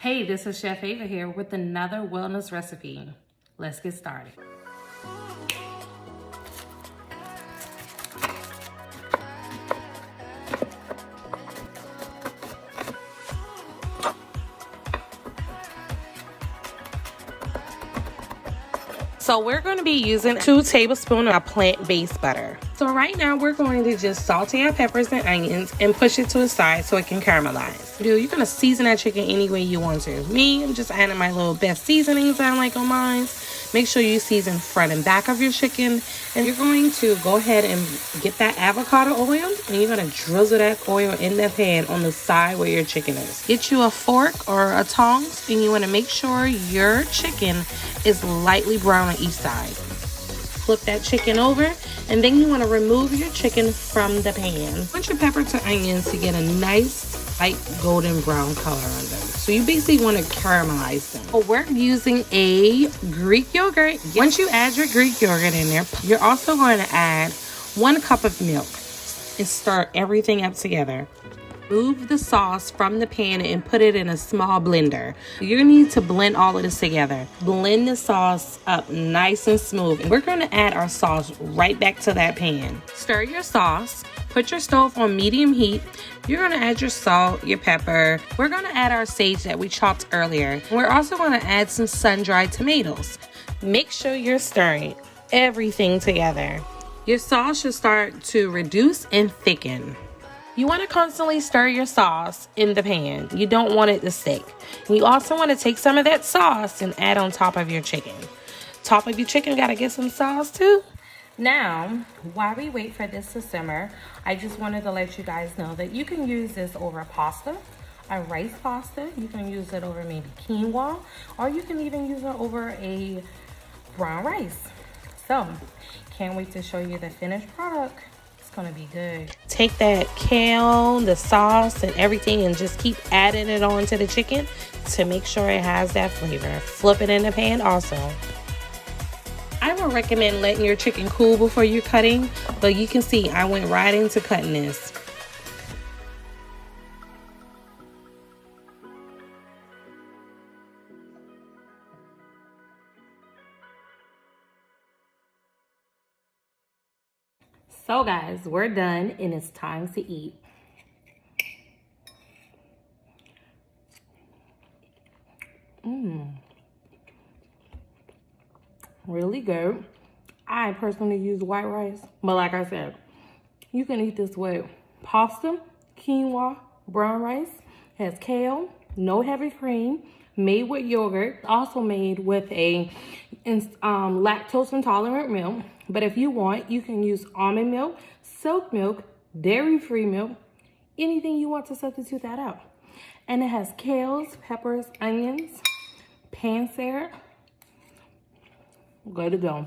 Hey, this is Chef Ava here with another wellness recipe. Let's get started. So we're going to be using 2 tablespoons of plant-based butter. So right now we're going to just saute our peppers and onions and push it to the side so it can caramelize. You're going to season that chicken any way you want to. Me, I'm just adding my little best seasonings I like on mine. Make sure you season front and back of your chicken. And you're going to go ahead and get that avocado oil and you're going to drizzle that oil in the pan on the side where your chicken is. Get you a fork or a tongs and you want to make sure your chicken is lightly brown on each side. Flip that chicken over and then you want to remove your chicken from the pan. Want your pepper to onions to get a nice light golden brown color on them. So you basically want to caramelize them. But we're using a Greek yogurt. Once you add your Greek yogurt in there, you're also going to add 1 cup of milk and stir everything up together. Move the sauce from the pan and put it in a small blender. You're gonna need to blend all of this together. Blend the sauce up nice and smooth. And we're gonna add our sauce right back to that pan. Stir your sauce. Put your stove on medium heat. You're gonna add your salt, your pepper. We're gonna add our sage that we chopped earlier. We're also gonna add some sun-dried tomatoes. Make sure you're stirring everything together. Your sauce should start to reduce and thicken. You want to constantly stir your sauce in the pan. You don't want it to stick. You also want to take some of that sauce and add on top of your chicken. Top of your chicken got to get some sauce too. Now, while we wait for this to simmer, I just wanted to let you guys know that you can use this over pasta, a rice pasta. You can use it over maybe quinoa, or you can even use it over a brown rice. So, can't wait to show you the finished product. Gonna be good. Take that kale, the sauce and everything and just keep adding it on to the chicken to make sure it has that flavor. Flip it in the pan also. I would recommend letting your chicken cool before you're cutting, but you can see I went right into cutting this. So guys, we're done and it's time to eat. Really good. I personally use white rice, but like I said, you can eat this with pasta, quinoa, brown rice, has kale, no heavy cream, made with yogurt, also made with a lactose intolerant milk. But if you want, you can use almond milk, silk milk, dairy-free milk, anything you want to substitute that out. And it has kales, peppers, onions, pan syrup. Good to go.